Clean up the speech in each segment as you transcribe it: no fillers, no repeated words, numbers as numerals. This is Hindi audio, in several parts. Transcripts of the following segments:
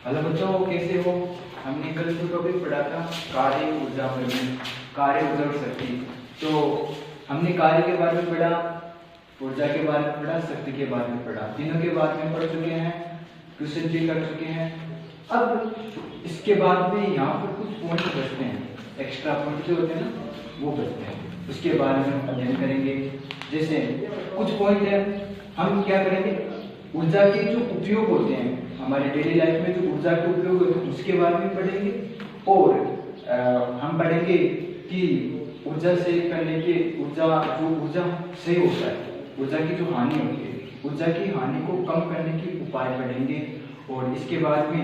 हेलो बच्चों, कैसे हो। हमने कल जो टॉपिक पढ़ा था कार्य, ऊर्जा, प्रमेय, कार्य, ऊर्जा और शक्ति। तो हमने कार्य के बारे में पढ़ा, ऊर्जा के बारे में पढ़ा, शक्ति के बारे में पढ़ा। तीनों के बारे में पढ़ चुके हैं, ट्यूशन भी कर चुके हैं। अब इसके बाद में यहाँ पर कुछ पॉइंट बचते हैं, एक्स्ट्रा पॉइंट जो होते हैं ना वो बचते हैं, उसके बारे में हम अध्ययन करेंगे। जैसे कुछ पॉइंट है, हम क्या करेंगे, ऊर्जा के जो उपयोग होते हैं हमारे डेली लाइफ में, जो ऊर्जा के उपयोग होते हैं उसके बारे में पढ़ेंगे। और हम पढ़ेंगे कि ऊर्जा से करने के ऊर्जा से होता है, ऊर्जा की जो हानि होती है, ऊर्जा की हानि को कम करने के उपाय पढ़ेंगे। और इसके बाद में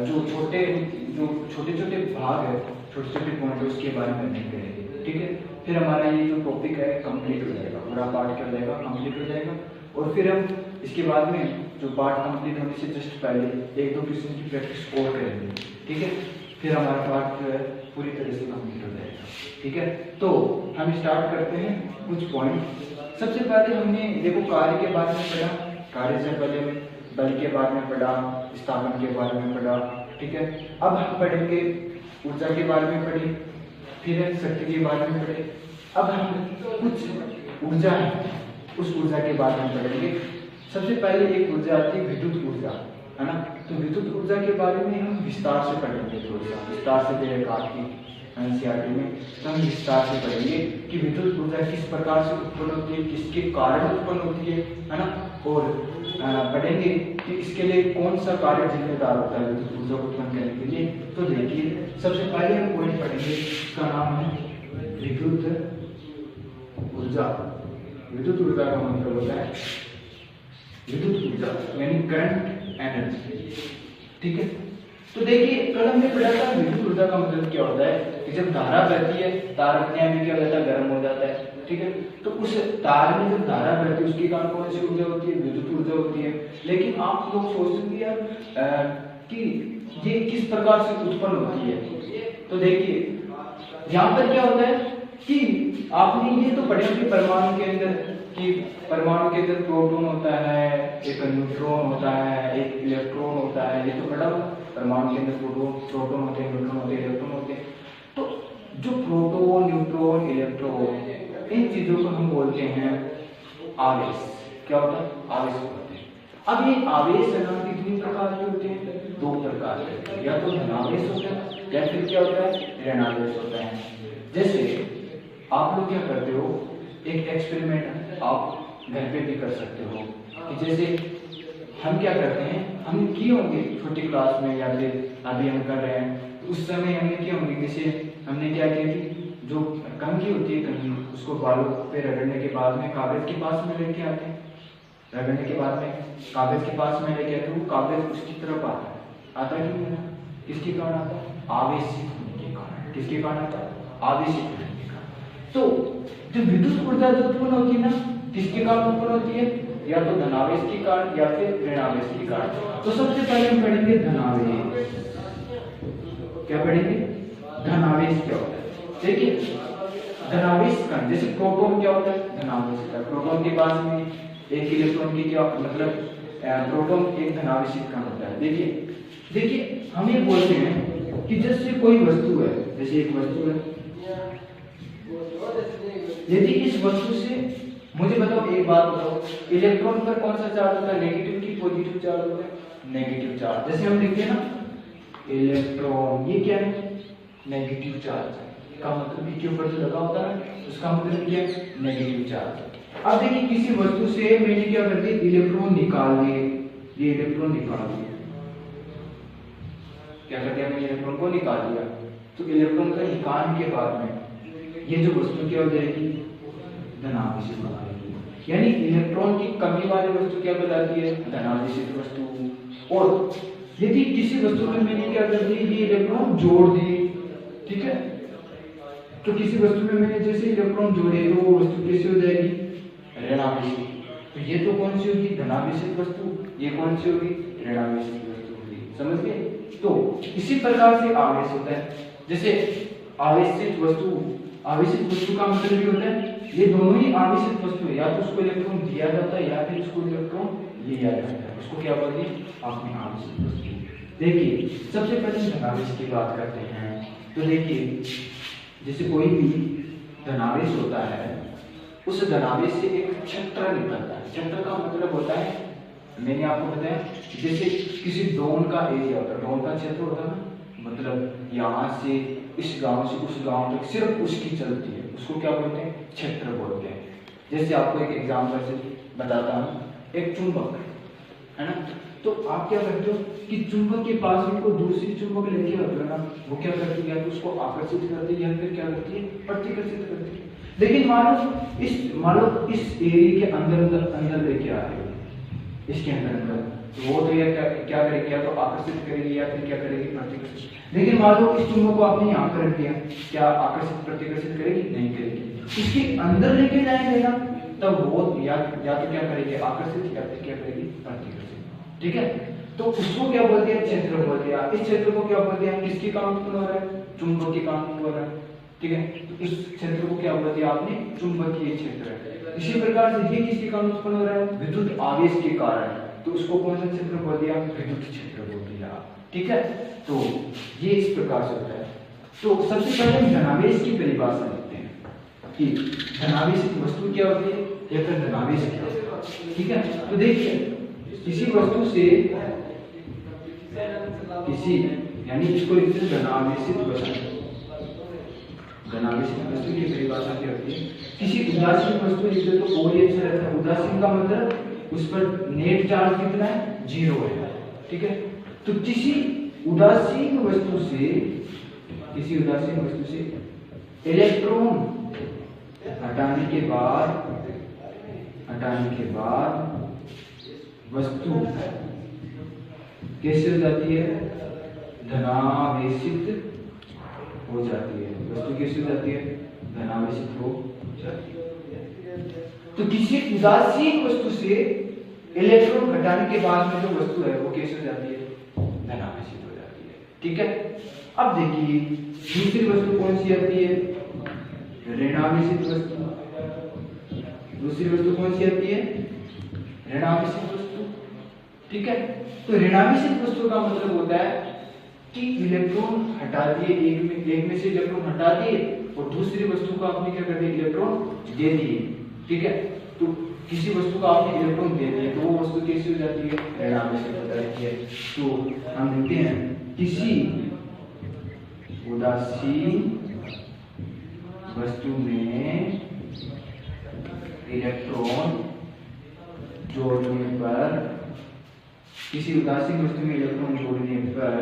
जो छोटे छोटे भाग है, छोटे छोटे पॉइंट है, उसके बारे में अध्ययन करेंगे। ठीक है, फिर हमारा ये जो टॉपिक है कंप्लीट हो जाएगा, पूरा पार्ट क्या हो जाएगा, कंप्लीट हो जाएगा। और फिर हम इसके बाद में जो पार्ट कंप्लीट होने से जस्ट पहले एक दो क्वेश्चन की प्रैक्टिस और करेंगे। ठीक है, फिर हमारा पार्ट जो है पूरी तरह से कंप्लीट हो जाएगा। ठीक है, तो हम स्टार्ट करते हैं कुछ पॉइंट। सबसे पहले हमने देखो कार्य के बारे में पढ़ा, कार्य से पहले बल के बारे में पढ़ा, स्थापन के बारे में पढ़ा। ठीक है, अब हम पढ़ेंगे ऊर्जा के बारे में पढ़ी, फिर शक्ति के बारे में पढ़े। अब हम कुछ ऊर्जा है उस ऊर्जा के बारे में पढ़ेंगे। सबसे पहले एक ऊर्जा आती है विद्युत ऊर्जा, है ना। तो विद्युत ऊर्जा के बारे में हम विस्तार से पढ़ेंगे, थोड़ा सा विस्तार से देगा आपकी एनसीईआरटी में। तो हम विस्तार से पढ़ेंगे कि विद्युत ऊर्जा किस प्रकार से उत्पन्न होती है, किसके कारण उत्पन्न होती है ना। और पढ़ेंगे कि इसके लिए कौन सा कार्य जिम्मेदार होता है विद्युत ऊर्जा को उत्पन्न करने के लिए। तो देखिए, सबसे पहले हम पॉइंट पढ़ेंगे, इसका नाम है विद्युत ऊर्जा। विद्युत ऊर्जा का मतलब होता है विद्युत ऊर्जा यानी करंट एनर्जी। ठीक है, तो देखिए कल हमने पढ़ा था विद्युत ऊर्जा का मतलब क्या होता है कि जब धारा बहती है, तार अपने आप में क्या हो जाता है, गर्म हो जाता है। ठीक है, तो उस तार में जब धारा बहती है उसके कारण कौन सी ऊर्जा होती है, विद्युत ऊर्जा होती है। लेकिन आप लोग सोचेंगे यार कि ये किस प्रकार से उत्पन्न होती है। तो देखिए यहाँ पर क्या होता है कि आपने ये तो पढ़ा कि परमाणु के अंदर प्रोटॉन होता है, एक न्यूट्रॉन होता है, एक इलेक्ट्रॉन होता है। ये तो पढ़ा, परमाणु के अंदर प्रोटॉन होते हैं, न्यूट्रॉन होते हैं, इलेक्ट्रॉन होते हैं। तो जो प्रोटॉन, न्यूट्रॉन, इलेक्ट्रॉन, इन चीजों को हम बोलते हैं आवेश। क्या होता है, आवेश होते हैं। अब ये आवेश है ना, कितनी प्रकार के होते हैं, दो प्रकार के, या तो धनावेश होता है या फिर क्या होता है, ऋणावेश होता है। जैसे आप लोग क्या करते हो, एक एक्सपेरिमेंट आप घर पे भी कर सकते हो कि जैसे हम क्या करते हैं, हम किए होंगे छोटी क्लास में या फिर अभी हम कर रहे हैं, उस समय हमने किए होंगे। जैसे हमने क्या किया कि जो कंघी होती है, कंघी, उसको बालों पे रगड़ने के बाद में कागज के पास में लेके आते हैं, रगड़ने के बाद में कागज के पास में लेके आते हैं, वो कागज उसकी तरफ आता है क्यों ना, किसके कारण आता है, आवेशित होने के कारण। किसके कारण आता है, आवेशित होने के कारण। तो जो विद्युत ऊर्जा जो उत्पन्न होती है ना, किसके कारण उत्पन्न होती है, या तो धनावेश के कारण या फिर ऋणावेश के कारण। तो सबसे पहले हम पढ़ेंगे धनावेश। क्या पढ़ेंगे, धनावेश क्या होता है। देखिए धनावेश का जैसे प्रोटॉन क्या होता है, धनावेश होता है। प्रोटॉन के पास में एक इलेक्ट्रॉन की क्या मतलब, प्रोटॉन एक धनावेशित कण होता है। देखिए हम ये बोलते हैं कि जैसे कोई वस्तु है, जैसे एक वस्तु है, यदि इस वस्तु से, मुझे बताओ एक बात बताओ, इलेक्ट्रॉन पर कौन सा चार्ज होता है, नेगेटिव की पॉजिटिव चार्ज होता है, नेगेटिव चार्ज। जैसे हम लिखते हैं ना इलेक्ट्रॉन, ये क्या है, नेगेटिव चार्ज है, का मतलब ये के ऊपर जो लगा होता है उसका मतलब क्या है, नेगेटिव चार्ज। अब देखिए किसी वस्तु से मैंने क्या कर दिया, इलेक्ट्रॉन निकाल दिए, ये इलेक्ट्रॉन निकाल दिया, क्या कर दिया, मैंने इलेक्ट्रॉन को निकाल दिया। तो इलेक्ट्रॉन का निकालने के बाद में ये जो वस्तु क्या हो जाएगी, धनावेशित हो जाएगी। यानी इलेक्ट्रॉन की कमी वाली वस्तु क्या कहलाती है, धनावेशित वस्तु। और यदि किसी वस्तु में मैंने क्या कर दिया, ये इलेक्ट्रॉन जोड़ दिए, ठीक है, तो किसी वस्तु में मैंने जैसे इलेक्ट्रॉन जोड़े तो वो वस्तु कैसी हो जाएगी, ऋणावेशित। तो ये तो कौन सी होगी, धनावेशित वस्तु, ये कौन सी होगी, ऋणावेशित वस्तु होगी। समझ गए। तो इसी प्रकार से आवेश होता है। जैसे आवेशित वस्तु का मतलब ये होता है, ये दोनों ही आवेशित वस्तु है, या तो उसको इलेक्ट्रॉन दिया जाता है या फिर उसको इलेक्ट्रॉन लिया जाता है, उसको क्या बोलते हैं, आपने आवेशित वस्तु। देखिए सबसे पहले धनावेश की बात करते हैं। तो देखिए जैसे कोई भी धनावेश होता है, उस धनावेश से एक क्षेत्र निकलता है। क्षेत्र का मतलब होता है, मैंने आपको बताया, जैसे किसी ड्रोन का एरिया होता है, ड्रोन का क्षेत्र होता है ना, मतलब यहाँ से इस गांव से उस गांव तक सिर्फ उसकी चलती है, उसको क्या बोलते हैं? क्षेत्र बोलते हैं। जैसे आपको एक एग्जाम्पल से बताता हूँ, एक चुंबक है ना, तो आप क्या करते हो कि चुंबक के पास में कोई दूसरी चुंबक लेके आते हो ना, वो क्या करती है? तो उसको आकर्षित करती है या फिर क्या करती है? प्रतिकर्षित करती है। लेकिन मान लो इस एरिया के अंदर लेके आ रहे हो, इसके अंदर, तो वो तो क्या करेगी? या तो आकर्षित करेगी या फिर क्या करेगी? प्रतिकर्षित। लेकिन मान लो इस चुंबक को आपने यहाँ पर रख दिया, क्या आकर्षित प्रतिकर्षित करेगी? नहीं करेगी। इसके अंदर लेके जाएंगे ना, तब वो या तो क्या करेगी? आकर्षित, या फिर क्या करेगी? प्रतिकर्षित। ठीक है, तो उसको क्या बोल दिया? क्षेत्र बोल दिया। इस क्षेत्र को क्या बोल दिया? किसके कारण उत्पन्न हो रहा है? चुंबक के कारण उत्पन्न हो रहा है। ठीक है, तो इस क्षेत्र को क्या बोल दिया आपने? चुंबकीय क्षेत्र है। इसी प्रकार से ये किसके कारण उत्पन्न हो रहा है? विद्युत आवेश के कारण। तो उसको कौन सा क्षेत्र बोल दिया? विद्युत क्षेत्र बोल दिया। ठीक है, तो ये इस प्रकार से होता है। तो सबसे पहले हम धनावेश की परिभाषा लिखते हैं कि धनावेशित वस्तु क्या होती है या फिर धनावेश क्या होता है। ठीक है, तो देखिए किसी वस्तु से किसी, यानी इसको लिखते हैं धनावेशित वस्तु। धनावेशित वस्तु की परिभाषा क्या होती है? किसी उदासीन वस्तु लिखते तो और ही अच्छा रहता है। उदासीन का मतलब उस पर नेट चार्ज कितना है? 0 है। ठीक है, तो किसी उदासीन वस्तु से इलेक्ट्रॉन हटाने के बाद वस्तु कैसे हो जाती है? धनावेशित हो जाती है। वस्तु कैसे हो जाती है? धनावेशित हो जाती है। तो किसी उदासीन वस्तु से इलेक्ट्रॉन हटाने के बाद में जो वस्तु है वो कैसे हो जाती है? धनावेशित हो जाती है। ठीक है, अब देखिए दूसरी वस्तु कौन सी आती है? ऋणावेशित वस्तु। दूसरी वस्तु कौन सी आती है? ऋणावेशित वस्तु। ठीक है, तो ऋणावेशित वस्तु का मतलब होता है कि इलेक्ट्रॉन हटा दिए, एक में से इलेक्ट्रॉन हटा दिए और दूसरी वस्तु को आपने क्या कर दिया? इलेक्ट्रॉन दे दिए। ठीक है, तो किसी वस्तु को आपने इलेक्ट्रॉन दे दिए तो वो वस्तु कैसी हो जाती है? ऋणावेशित हो जाती है। तो हम लिखते हैं किसी उदासीन वस्तु में इलेक्ट्रॉन जोड़ने पर, किसी उदासीन वस्तु में इलेक्ट्रॉन जोड़ने पर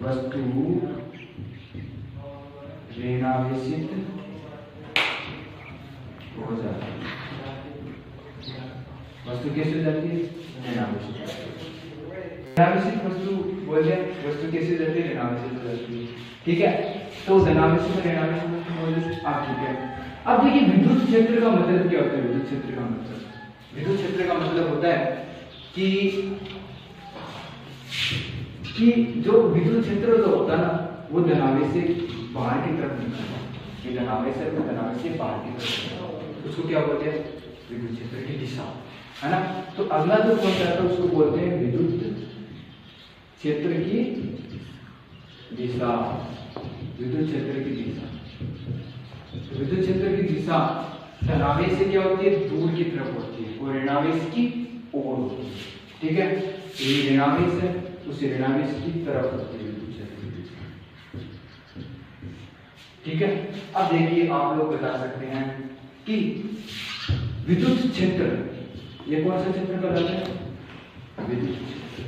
वस्तु ऋणावेशित हो जाती है। वस्तु कैसे हो जाती है? ऋणावेशित। ऋणावेशित वस्तु बोल जाए, वस्तु कैसे हो जाती है? ऋणावेशित हो जाती है। ठीक है, तो धनावेशित और ऋणावेशित वस्तु बोल जाए आप। ठीक है, अब देखिए विद्युत क्षेत्र का मतलब क्या होता है? विद्युत क्षेत्र का मतलब होता है कि जो विद्युत क्षेत्र जो होता है ना, वो धनावेश से बाहर की तरफ निकलता है। ये धनावेश है, वो धनावेश से बाहर की तरफ, उसको क्या बोलते हैं? विद्युत क्षेत्र की दिशा, है ना। तो अगला जो कौन सा है उसको बोलते हैं विद्युत क्षेत्र की दिशा। विद्युत क्षेत्र की दिशा, विद्युत क्षेत्र की दिशा धनावेश से क्या होती है? दूर की तरफ होती है और ऋणावेश की ओर होती है। ठीक है, ये ऋणावेश है, उस ऋणावेश की तरफ होती है विद्युत क्षेत्र की दिशा। ठीक है, अब देखिए आप लोग बता सकते हैं कि विद्युत क्षेत्र, ये कौन सा क्षेत्र कहलाता है? विद्युत क्षेत्र।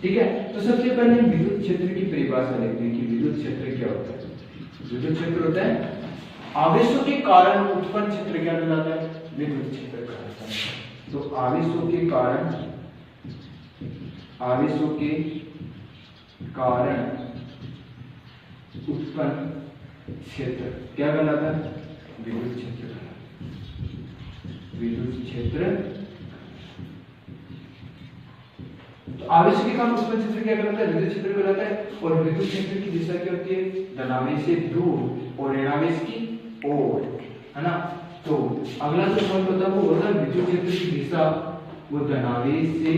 ठीक है, तो सबसे पहले विद्युत क्षेत्र की परिभाषा देखते हैं कि विद्युत क्षेत्र क्या होता है। विद्युत क्षेत्र होता है आवेशों के कारण उत्पन्न क्षेत्र। क्या कहलाता है? विद्युत क्षेत्र कहलाता है। तो आवेशों के कारण उत्पन्न क्षेत्र क्या कहलाता है? विद्युत क्षेत्र। विद्युत क्षेत्र, तो आवेश के कारण उत्पन्न क्षेत्र क्या कहलाता है? विद्युत क्षेत्र कहलाता है। और विद्युत क्षेत्र की दिशा क्या होती है? धनावेश से दूर और ऋणावेश की ओर, है ना। तो अगला जो पॉइंट होता है वो होता है विद्युत क्षेत्र की दिशा, वो धनावेश से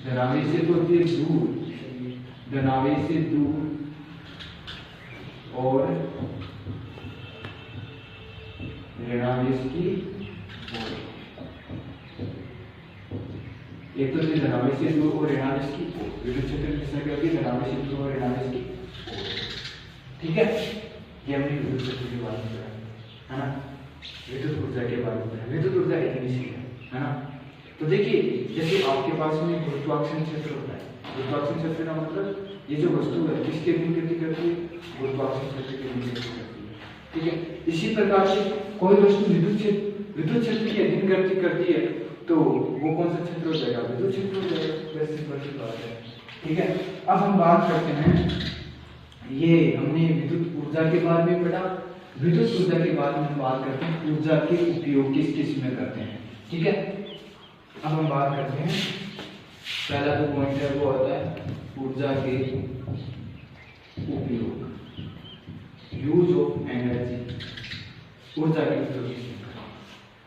धनावेश से तो होती है दूर, धनावेश से दूर और ऋणावेश की ओर। एक तो धनावेश से दूर और ऋणावेश की ओर, विद्युत क्षेत्र की दिशा क्या होती है, धनावेश से दूर और ऋणावेश की ओर। ठीक है, ये हमने विद्युत क्षेत्र के बारे में पढ़ा है ना, विद्युत ऊर्जा के बारे में पढ़ा। विद्युत ऊर्जा इतनी सी है ना। तो देखिए जैसे आपके पास में गुरुत्वाकर्षण क्षेत्र होता है, गुरुत्वाकर्षण क्षेत्र का मतलब ये जो वस्तु है किसके अधीन गति करती है, गुरुत्वाकर्षण क्षेत्र के अधीन गति करती है। ठीक है, इसी प्रकार से कोई वस्तु विद्युत क्षेत्र के अधीन गति करती है तो वो कौन सा क्षेत्र हो जाएगा, विद्युत क्षेत्र हो जाएगा। वैसे वैसी बात है। ठीक है, अब हम बात करते हैं, ये हमने विद्युत ऊर्जा के बारे में पढ़ा। विद्युत ऊर्जा के बारे में हम बात करते हैं ऊर्जा के उपयोग किस किस में करते हैं। ठीक है, अब हम बात करते हैं, पहला जो पॉइंट है वो होता है ऊर्जा के उपयोग, यूज ऑफ एनर्जी, ऊर्जा के उपयोग।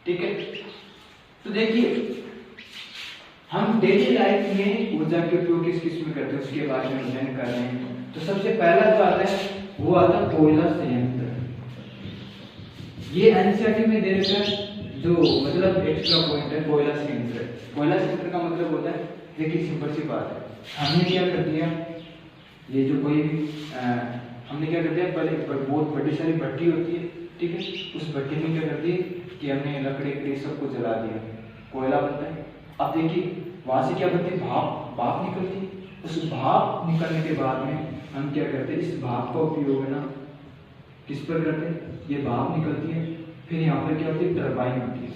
ठीक है, तो देखिए हम डेली लाइफ में ऊर्जा के उपयोग किस किस में करते हैं उसके बारे में अध्ययन कर रहे हैं। तो सबसे पहला जो आता है वो आता है कोयला संयंत्र। ये एनसीईआरटी में दे रखा है, जो मतलब एक्स्ट्रा पॉइंट है कोयला संयंत्र। कोयला संयंत्र का मतलब होता है, देखिए सिंपल सी बात है, हमने क्या कर दिया, ये जो कोई भी हमने क्या कर दिया, पहले बहुत बड़ी सारी भट्टी होती है। ठीक है, उस भट्टी में क्या कर दिए कि हमने लकड़ी सबको जला दिया, कोयला बनता है। अब देखिए वहां से क्या बनती है, भाप निकलती है। उस भाप निकलने के बाद में हम क्या करते हैं, इस भाप का उपयोग है ना किस पर करते हैं, ये भाप निकलती है, फिर यहाँ पर क्या होती है, टरबाइन होती है।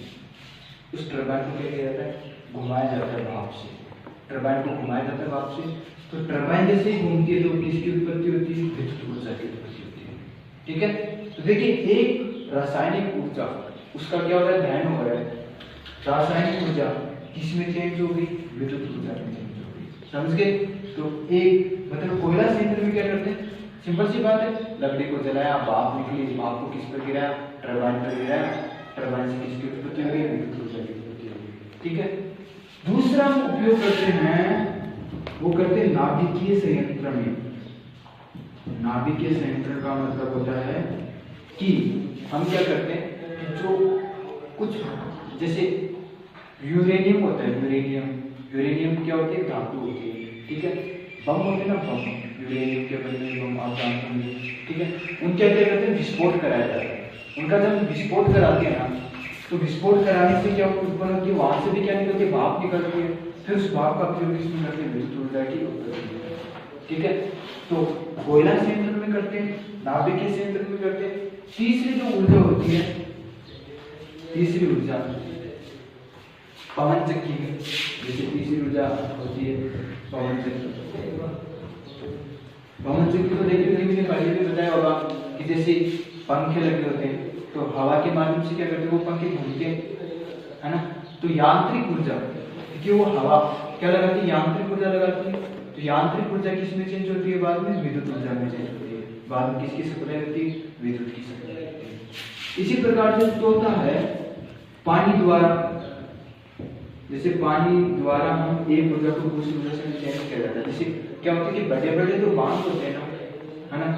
उस टरबाइन को क्या किया जाता है, घुमाया जाता है भाप से, टरबाइन को घुमाया जाता है भाप से। तो टरबाइन जैसे ही घूमती है तो किसकी उत्पत्ति होती है, विद्युत ऊर्जा की उत्पत्ति होती है। ठीक है, तो देखिए एक रासायनिक ऊर्जा उसका क्या हो रहा है, दहन हो रहा है, रासायनिक ऊर्जा किसमें चेंज हो गई, विद्युत ऊर्जा में चेंज हो गई। समझ गए। तो एक मतलब कोयला संयंत्र में क्या करते हैं, सिंपल सी बात है, लकड़ी को जलाया, भाप निकली, भाप को किस पर गिराया, टरबाइन पर गिराया, टरबाइन से किसकी उत्पत्ति हो गई, विद्युत ऊर्जा की उत्पत्ति हो गई। ठीक है, दूसरा हम उपयोग करते हैं, वो करते हैं नाभिकीय संयंत्र में। नाभिकीय संयंत्र का मतलब होता है कि हम क्या करते हैं कि जो कुछ जैसे यूरेनियम होता है, यूरेनियम क्या होती है, धातु होती है। ठीक है, बम होते हैं ना, बम यूरेनियम के बने बम आप जानते होंगे। ठीक है, उनके क्या करते हैं, विस्फोट कराया जाता है। उनका जब विस्फोट कराते हैं ना, तो विस्फोट कराने से क्या उत्पन्न होती है, वहां से भी क्या निकलती है, भाप निकलती है। फिर उस भाप का उपयोग इसमें करते हैं, विद्युत ऊर्जा की उत्पत्ति। ठीक है, तो कोयला संयंत्र में करते हैं, नाभिकीय संयंत्र में करते हैं। तीसरी जो ऊर्जा होती है, तीसरी ऊर्जा पवन चक्की में, जैसे तीसरी ऊर्जा होती है पवन चक्की। पवन चक्की तो देखिए मैंने पहले भी बताया होगा कि जैसे पंखे लगे होते हैं तो हवा के माध्यम से क्या करते हैं, वो पंखे घूमते हैं, है ना। तो यांत्रिक ऊर्जा, क्योंकि वो हवा क्या लगाती है, यांत्रिक ऊर्जा लगाती है। तो यांत्रिक ऊर्जा किसमें चेंज होती है, बाद में विद्युत ऊर्जा में चेंज होती है। बाद में किसकी सप्लाई होती है, विद्युत की सप्लाई होती है। इसी प्रकार से चौथा है पानी द्वारा। जैसे पानी द्वारा हम एक ऊर्जा को दूसरी ऊर्जा से चेंज किया जाता है। जैसे क्या होता है कि बड़े बड़े जो बांध होते हैं ना, है ना,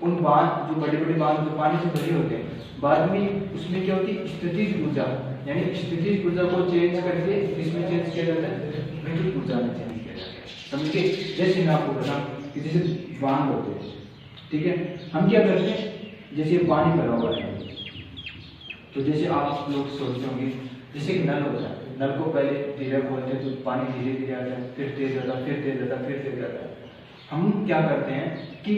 उन बांध जो बड़े बड़े बांध जो पानी से भरे होते हैं, बाद में उसमें क्या होती है, स्थितिज ऊर्जा, यानी स्थितिज ऊर्जा को चेंज करके किसमें चेंज किया जाता है, विद्युत ऊर्जा में चेंज किया जाता है। समझे। जैसे मैं आपको बता कि जैसे बांध होते हैं, ठीक है, हम क्या करते हैं, जैसे पानी भरा हुआ है तो जैसे आप लोग सोचते होंगे जैसे कि नल होता है, नल को पहले धीरे खोलते हैं तो पानी धीरे धीरे आता है, फिर तेज आता है, फिर तेज आता है, फिर तेज आता है। हम क्या करते हैं कि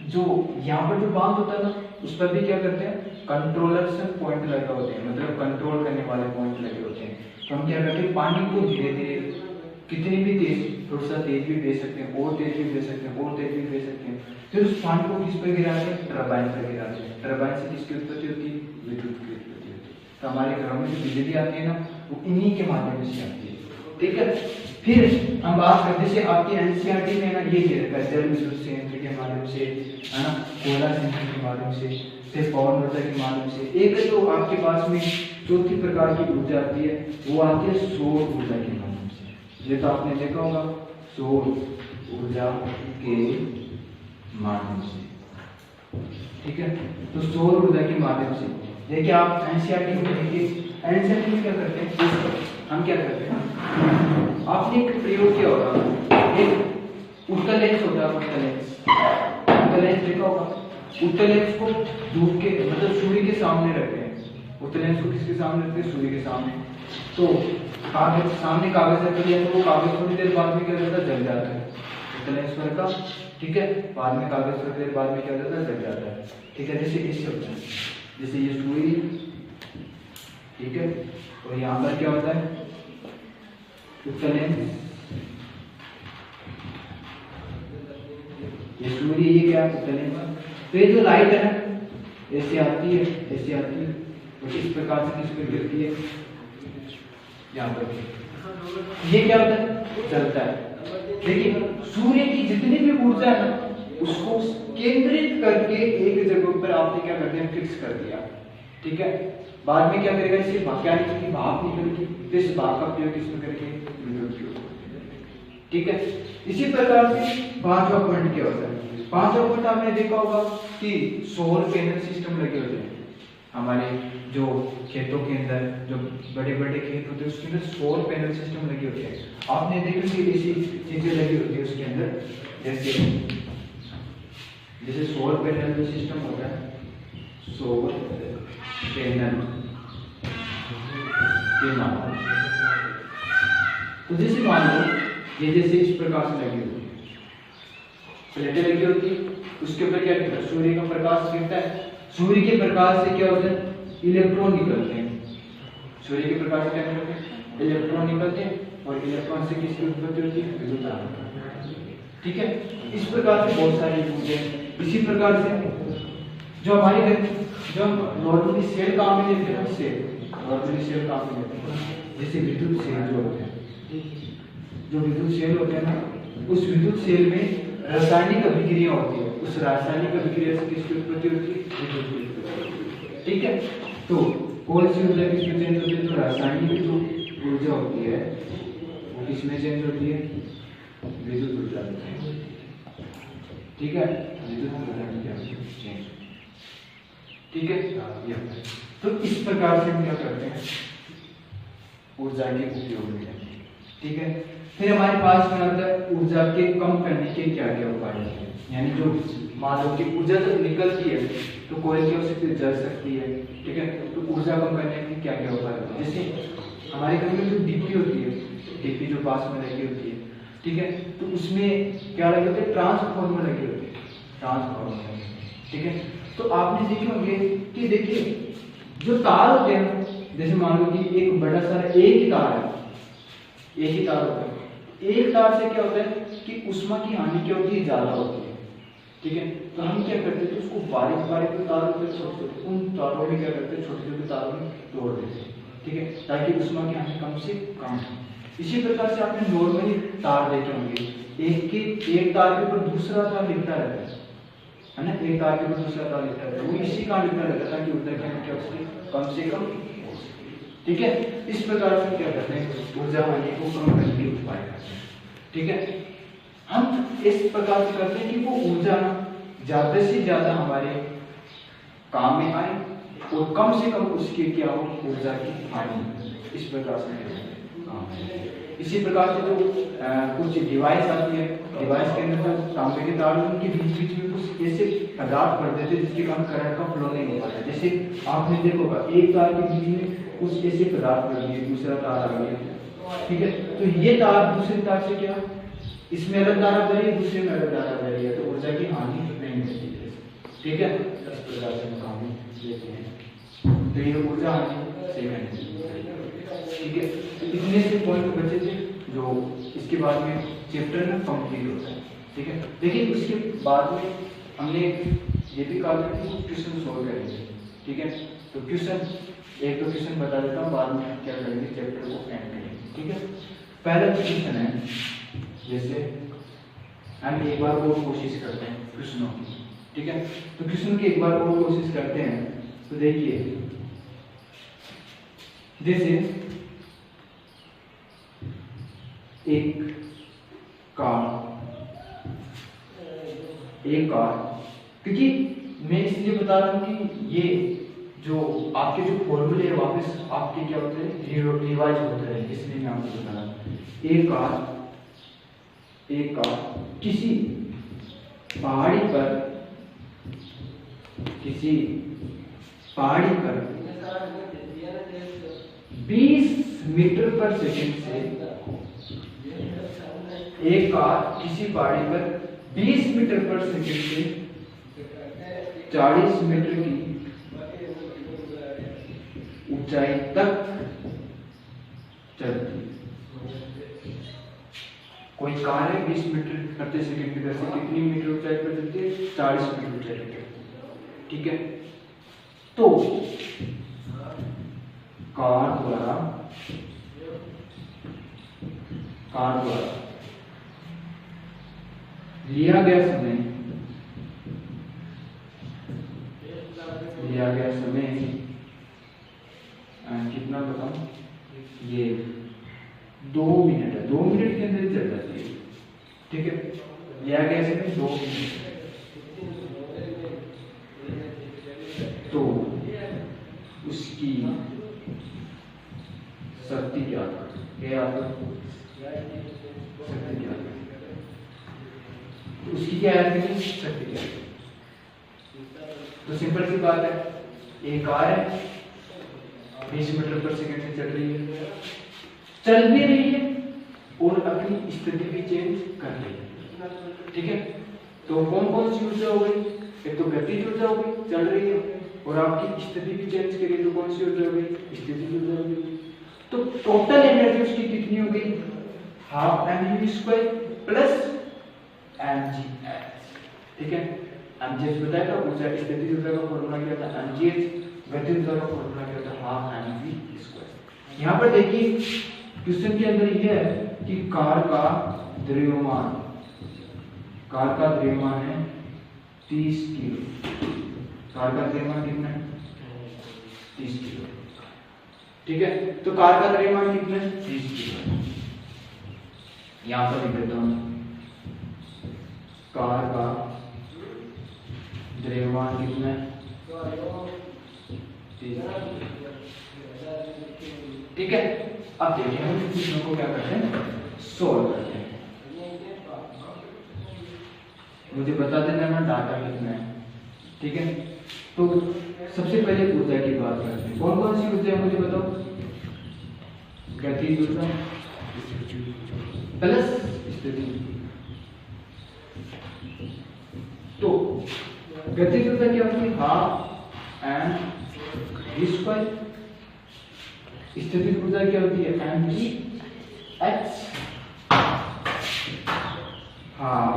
जो यहाँ पर जो बांध होता है ना, उस पर भी क्या करते हैं, कंट्रोलर्स पॉइंट लगे होते हैं, मतलब कंट्रोल करने वाले पॉइंट लगे होते हैं। तो हम क्या करते हैं, पानी को धीरे धीरे कितनी भी तेज, थोड़ा सा तेज भी दे सकते हैं, और तेज भी दे सकते हैं, और तेज भी दे सकते हैं। फिर उस पानी को किस पर गिराते हैं, टरबाइन पर गिराते हैं। टरबाइन से किसकी उत्पत्ति होती है, विद्युत की उत्पत्ति होती है। तो हमारे घरों में जो बिजली आती है ना, वो इन्हीं के माध्यम से आती है। ठीक है, फिर हम बात करते हैं आपकी एनसीईआरटी में ना, ये रखा है जल विद्युत संयंत्र के माध्यम से, है ना, कोयला संयंत्र के माध्यम से, फिर पवन ऊर्जा के माध्यम से। एक जो आपके पास में चौथी प्रकार की ऊर्जा आती है, वो आती है सौर ऊर्जा के माध्यम से। ये तो आपने देखा होगा सौर ऊर्जा के माध्यम से, ठीक है। तो सौर ऊर्जा के माध्यम से देखिए आप एनसीईआरटी में देखिए, एनसीईआरटी में क्या करते हैं, हम क्या करते हैं, आपने एक प्रयोग किया होगा, एक उत्तल लेंस होता है, उत्तल लेंस देखा होगा। उत्तल लेंस को धूप के मतलब सूर्य के सामने रखते हैं, उत्तल लेंस को किसके सामने रखते हैं, सूर्य के सामने। तो कागज सामने कागज रख दिया तो वो कागज थोड़ी देर बाद में क्या होता है, जल जाता है, उत्तल लेंस पर का, ठीक है। बाद में कागज थोड़ी देर बाद में क्या होता है, जल जाता है, ठीक है। जैसे इससे होता है, जैसे ये सूर्य, ठीक है, और यहाँ पर क्या होता है, उत्तल लेंस, ये सूर्य, ये क्या है, उत्तल लेंस। तो ये जो लाइट है ना ऐसे आती है, ऐसे आती है और इस प्रकार से किस पर गिरती है, यहाँ पर, ये क्या होता है, चलता है। देखिए सूर्य की जितनी भी ऊर्जा है ना उसको केंद्रित करके एक जगह पर आपने क्या कर दिया, फिक्स कर दिया, ठीक है। बाद में क्या करेगा, इसे क्या निकलेगी, भाप निकलेगी, तो इस भाप का प्रयोग किसमें करेंगे, विद्युत उपयोग, ठीक है। इसी प्रकार से पांचवा पॉइंट क्या होता है, पांचवा पॉइंट आपने देखा होगा कि सोलर पैनल सिस्टम लगे होते हैं हमारे जो खेतों के अंदर, जो बड़े बड़े खेत होते हैं उसके अंदर सोलर पैनल सिस्टम लगे होते हैं। आपने देखा कि ऐसी चीजें लगी होती है उसके अंदर, जैसे सोलर पैनल जो सिस्टम होता है, सोलर पैनल के नाम, तो जैसे मान लो ये जैसे इस प्रकार से लगी होती है, प्लेटें लगी होती है, उसके ऊपर क्या गिरता है, सूर्य का प्रकाश गिरता है, सूर्य के प्रकाश से क्या होता है, इलेक्ट्रॉन निकलते हैं, सूर्य के प्रकाश से क्या निकलते हैं, इलेक्ट्रॉन निकलते हैं, और इलेक्ट्रॉन से किसकी उत्पत्ति होती है, विद्युत धारा, ठीक है। इस प्रकार से बहुत सारी चीजें हैं। इसी प्रकार से जो हमारे घर जो नॉर्मली सेल काम में लेते हैं, सेल नॉर्मली सेल काम में लेते हैं, जैसे विद्युत सेल जो होते हैं, जो विद्युत सेल होते हैं ना, उस विद्युत सेल में रासायनिक अभिक्रिया होती है, उस रासायनिक अभिक्रिया से किसकी उत्पत्ति होती है, ठीक है। तो कौन सी ऊर्जा किसमें चेंज होती है, तो रासायनिक जो ऊर्जा होती है वो किसमें चेंज होती है, विद्युत ऊर्जा में, ठीक है, विद्युत ऊर्जा में क्या चेंज, ठीक है। तो इस प्रकार से हम क्या करते हैं, ऊर्जा के उपयोग में, ठीक है। फिर हमारे पास में आता है ऊर्जा के कम करने के क्या क्या उपाय हैं, यानी जो मान लो कि ऊर्जा जब निकलती है तो कोई क्या हो सकती है, जल सकती है, ठीक है। तो ऊर्जा कम करने के क्या क्या उपाय होते हैं, जैसे हमारे घर में जो डीपी होती है, डीपी जो पास में लगी होती है, ठीक है, तो उसमें क्या लगे होते हैं, ट्रांसफार्मर लगे होते हैं, ट्रांसफार्मर, ठीक है। तो आपने देखे होंगे कि देखिए जो तार होते हैं, जैसे मान लो कि एक बड़ा सारा एक ही तार है, एक ही तार होता है, एक तार से क्या होता है कि उष्मा की हानि क्या होती है, ज्यादा होती है, ठीक है। तो हम क्या करते हैं, उसको बारीक बारीक जो तार होते हैं छोटे, उन तारों में क्या करते हैं, छोटे छोटे तारों में तोड़ देते हैं, ठीक है, ताकि उष्मा की हानि कम से कम हो। इसी प्रकार से आपने नॉर्मली तार देखे होंगे, एक तार के ऊपर दूसरा तार लिखता रहता है ना, एक तार के ऊपर दूसरा तार लिखता रहता है, वो इसी का लिखता रहता है ताकि ऊर्जा की हानि क्या हो कम से कम, ठीक है। इस प्रकार से क्या करते हैं, ऊर्जा हानि को कम करने के उपाय करते हैं, ठीक है। हम इस प्रकार से करते हैं कि वो ऊर्जा ज्यादा से ज्यादा हमारे काम में आए और कम से कम उसकी क्या हो, ऊर्जा की हानि, इस प्रकार से काम है। इसी प्रकार से जो कुछ डिवाइस आती है, डिवाइस के अंदर जो तांबे के तार उनके बीच बीच में कुछ ऐसे पदार्थ पड़ देते हैं जिसके कारण करंट का फ्लो नहीं हो पाता। जैसे आपने देखा होगा एक तार के बीच में कुछ ऐसे पदार्थ पड़ गए, दूसरा तार आ गया, ठीक है। तो ये तार दूसरे तार से क्या, इसमें अलग तार आ रही है, दूसरे में अलग तार आ रही है, तो ऊर्जा की हानि नहीं होती है, ठीक है। इस प्रकार से हम काम लेते हैं, तो ये ऊर्जा हानि से नहीं, ठीक है। इतने से पॉइंट बचे थे जो इसके बाद में चैप्टर में कंप्लीट होता है, ठीक है। लेकिन उसके बाद में हमने ये भी कहा था कि क्वेश्चन सॉल्व करेंगे, ठीक है। तो क्वेश्चन एक तो क्वेश्चन बता देता हूँ, बाद में क्या करेंगे, चैप्टर को एंड करेंगे, ठीक है। पहला क्वेश्चन है, जैसे हम एक बार और कोशिश करते हैं क्वेश्चनों की, ठीक है। तो क्वेश्चन की एक बार और कोशिश करते हैं, तो देखिए जैसे एक कार, क्योंकि मैं इसलिए बता रहा हूँ कि ये जो आपके जो फॉर्मूले है वापस आपके क्या होते हैं, रिवाइज होते हैं, इसलिए मैं आपको बता रहा हूँ। एक कार किसी पहाड़ी पर 20 मीटर पर सेकंड से, एक कार किसी पहाड़ी पर 20 मीटर पर सेकंड से 40 मीटर की ऊंचाई तक चलती। कोई कार है 20 मीटर प्रति सेकंड की दर से कितनी मीटर ऊंचाई पर चलती है, 40 मीटर ऊंचाई पर चलती है, ठीक है। तो कार द्वारा लिया गया समय कितना बताऊं, ये 2 मिनट है, 2 मिनट के अंदर चल जाती है, ठीक है। लिया गया समय 2 मिनट, तो उसकी शक्ति क्या है, उसकी क्या है, शक्ति क्या है। तो सिंपल सी बात है, एक कार है 20 मीटर पर सेकंड से चल भी रही है और अपनी स्थिति भी चेंज कर रही है, ठीक है। तो कौन सी ऊर्जा हो गई, एक तो गतिज ऊर्जा हो गई, चल रही है, और आपकी स्थिति भी चेंज करी, तो कौन सी ऊर्जा हो गई, स्थिति ऊर्जा हो गई। तो टोटल एनर्जी उसकी कितनी हो गई, 12mv² प्लस mgh, ठीक है। mgh बताया था, ऊर्जा स्थिति ऊर्जा का फॉर्मूला क्या था, mgh, गतिज ऊर्जा का फॉर्मूला क्या था, 12mv²। यहाँ पर देखिए क्वेश्चन के अंदर यह है कि कार का द्रव्यमान है 30 किलो। कार का द्रव्यमान कितना है, 30 किलो, ठीक है। तो कार का द्रव्यमान कितना है, 30 किलो। यहां पर लिख देता हूं, कार का द्रव्यमान कितना है, 30, ठीक है। अब देखिए हम इन प्रश्नों को क्या करते हैं, सोल्व करते हैं। मुझे बता देना ना डाटा कितना है, ठीक है। तो सबसे पहले ऊर्जा की बात करते हैं। कौन सी ऊर्जा है मुझे बताओ, गतिज ऊर्जा प्लस स्थिति। तो गतिज ऊर्जा क्या होती है, 12mv²। स्थितिज ऊर्जा क्या होती है, mgh। हाँ,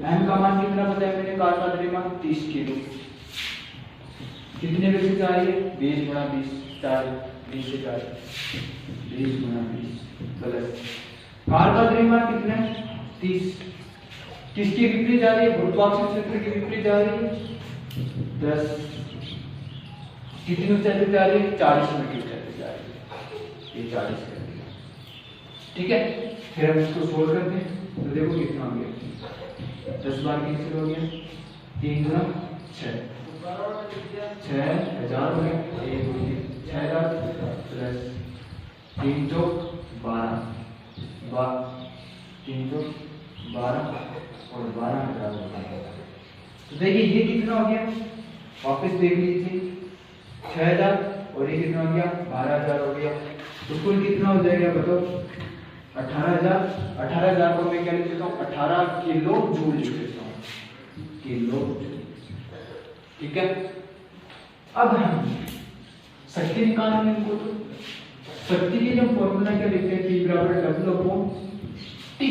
m का मान कितना बताया मैंने, कार का द्रव्यमान 30 किलो। कितने वेग से जा रही है, 20 गुणा 20, 20 से 4, 20 गुणा 20 प्लस कार का द्रव्यमान कितना है, 30। किसके विपरीत जा रही है, गुरुत्वाकर्षण क्षेत्र के विपरीत जा रही है, 10। कितनी ऊंचाई पे जा रही है, 40 मीटर ऊंचाई पे जा रही है, ये 40 कर दिया, ठीक है। फिर हम इसको सोल्व करते हैं, तो देखो कितना हो गया, 10 बार कैंसिल हो गया, 3 गुना 6, 6000 हो गया, 6000 प्लस 3 तो 12, 3 तो 12 और 12,000 हो गया। तो देखिए ये कितना हो गया, वापस देख लीजिए, 6000 और ये कितना हो गया, 12,000 हो गया। तो कुल कितना हो जाएगा बताओ, 18,000। 18,000 को मैं क्या लिख देता हूँ, 18 किलो जूल लिख देता हूँ, किलो जूल, ठीक है। अब हम शक्ति निकालेंगे इनको, तो शक्ति के लिए फॉर्मूला क्या लिखते हैं, P बराबर W/T।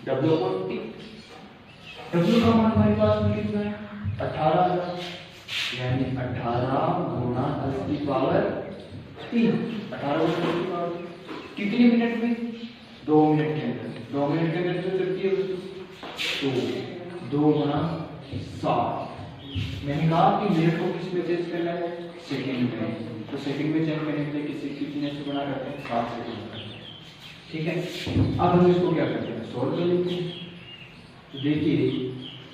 W/T, W का मान हमारे पास में कितना है, 18,000, यानी 18 गुणा 10 की पावर 3, 18 गुणा 10 की पावर 3। कितने मिनट में, 2 मिनट के अंदर, 2 मिनट के अंदर जो चलती है तो 2 गुणा 7। मैंने कहा कि मिनट को किस में चेंज करना है, सेकंड में। तो सेकंड में चेंज करने के लिए कितने से गुणा करते हैं, 7 से गुणा करते हैं, ठीक है, अब हम इसको क्या करते हैं, सोल्व कर लेते हैं। तो देखिए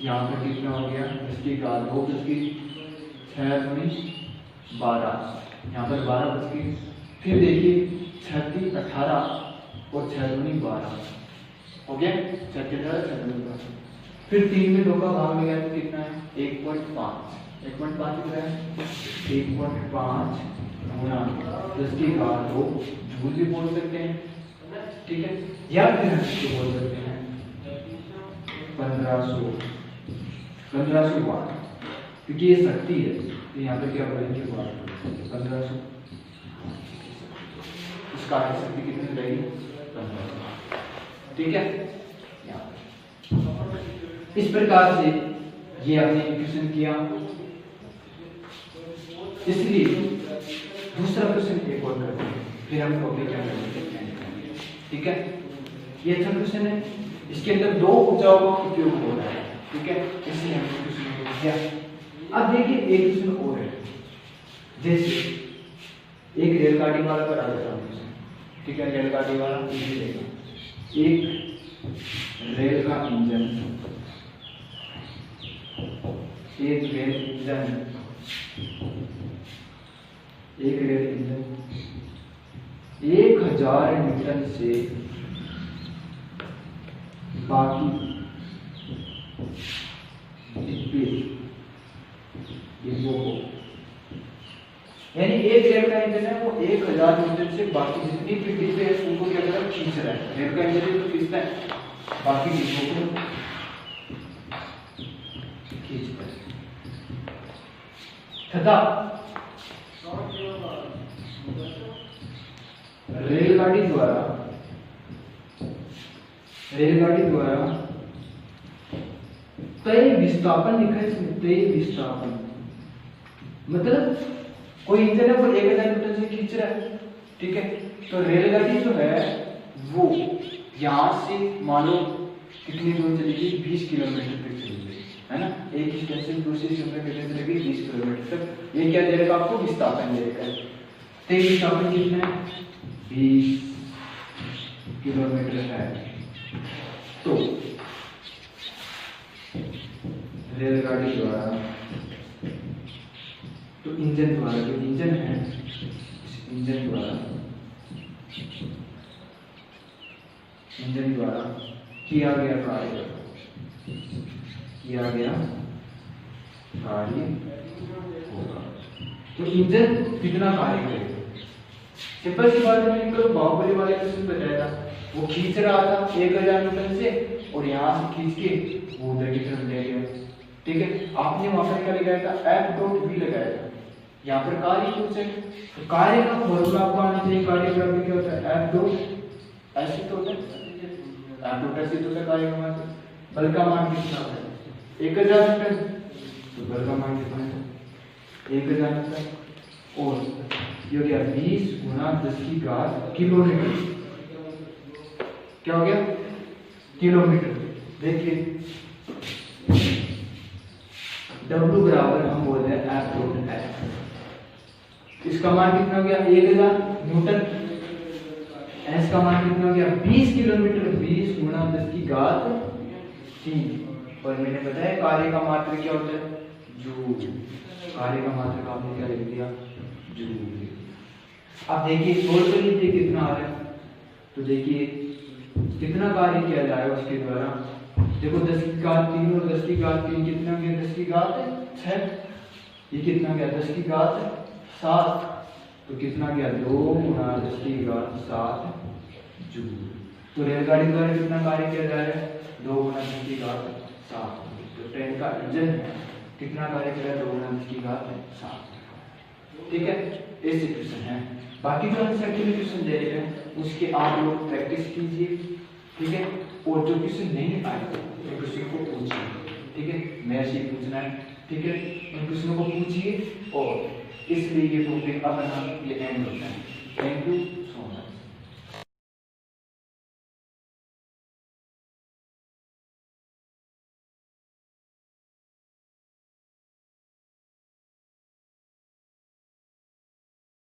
यहाँ पर कितना हो गया, 10 की घात 2 10 की 6 गुनी 12, यहाँ पर 12 बच गई। फिर देखिए 36 18 और 6 गुनी 12 हो गया, 6 फिर 3 में 2 का भाग लगाया तो कितना है, 1.5 1.5 कितना है, 1.5 गुना 10 की घात 2 जूल भी बोल सकते हैं, ठीक है, या फिर हम इसको बोल सकते हैं 1500 वाट, क्योंकि ये शक्ति है तो यहाँ पे क्या बोलेंगे वाट, 1500। इसका शक्ति कितनी रहेगी, 1500, ठीक है। इस प्रकार से ये आपने इक्वेशन किया। इसलिए दूसरा क्वेश्चन एक और करते हैं, फिर हम टॉपिक क्या करेंगे, ठीक है। ये अच्छा क्वेश्चन है, इसके अंदर 2 ऊर्जाओं का उपयोग हो रहा है, ठीक है, इसलिए हमने क्वेश्चन को किया। अब देखिए एक क्वेश्चन और है, जैसे एक रेलगाड़ी वाला बता देता हूँ, ठीक है, रेलगाड़ी वाला एक रेल का इंजन, एक रेल इंजन 1000 न्यूटन से बाकी डिब्बों को, यानी एक रेल का इंजन है वो 1000 न्यूटन से बाकी जितनी भी डिब्बे हैं उनको क्या कर रहा है, खींच रहा है। रेल का इंजन तो खींचता है, बाकी डिब्बों को खींचता है। तथा रेलगाड़ी द्वारा तय विस्थापन लिखा है इसमें, तय विस्थापन मतलब कोई इंजन है वो 1000 न्यूटन से खींच रहा है, ठीक है। तो रेलगाड़ी जो है वो यहाँ से मानो कितनी दूर चलेगी, 20 किलोमीटर तक चलेगी, है ना। एक स्टेशन से दूसरे स्टेशन तक कितने चलेगी, 20 किलोमीटर तक। ये क्या दे रखा आपको, विस्थापन दे रखा है। तय विस्थापन कितना है, 20 किलोमीटर है। तो रेलगाड़ी द्वारा, तो इंजन द्वारा, जो इंजन है इस इंजन द्वारा किया गया कार्य होगा। तो इंजन कितना कार्य करेगा, सिंपल सी बात है, मैंने बाहुबली वाले क्वेश्चन बताया था, वो खींच रहा था 1000 न्यूटन से और यहाँ से खींच के वो उधर की तरफ ले गया, ठीक है। आपने वहां पर क्या लगाया था, F.V लगाया था, यहाँ पर कार्य कुछ है, तो कार्य का फॉर्मूला आपको आना चाहिए। कार्य बराबर क्या होता है, F डॉट ऐसे तो होता है, F डॉट ऐसे तो होता है कार्य का मान। बल का मान कितना होता है, 1000 न्यूटन, तो बल का मान कितना है, 1000 न्यूटन, और ये हो गया 20 गुना 10 की घात किलोमीटर, क्या हो गया, किलोमीटर। देखिए W बराबर हम बोल रहे हैं F डॉट F, इसका मान कितना हो गया, 1000 न्यूटन, S का मान कितना हो गया, 20 किलोमीटर, 20 गुना 10 की घात 3, और मैंने बताया कार्य का मात्रक क्या होता है, जूल। कार्य का मात्रक आपने क्या लिख दिया, जूल। अब देखिए सोल्व कर लीजिए कितना आ रहा है, तो देखिए कितना कार्य किया जा रहा है उसके द्वारा। देखो 10 की घात 3 और 10 की घात 3 कितना गया, 10 की घात 6, ये कितना गया, 10 की घात 7, तो कितना गया, 2 गुना 10 की घात 7 जूल। तो रेलगाड़ी द्वारा कितना कार्य किया जा रहा है, 2 गुना 10 की घात 7। तो ट्रेन का इंजन है कितना कार्य कर रहा है, 2 गुना 10 की घात 7, ठीक है। ऐसे क्वेश्चन है, बाकी जो हम सेकंड क्वेश्चन दे रहे हैं उसके आप लोग प्रैक्टिस कीजिए, ठीक है। और जो क्वेश्चन नहीं आए तो क्वेश्चन को पूछिए, ठीक है, मेरे से पूछना है, ठीक है, उन क्वेश्चनों को पूछिए। और इसलिए ये टॉपिक अपना ये एंड होता है। Thank you.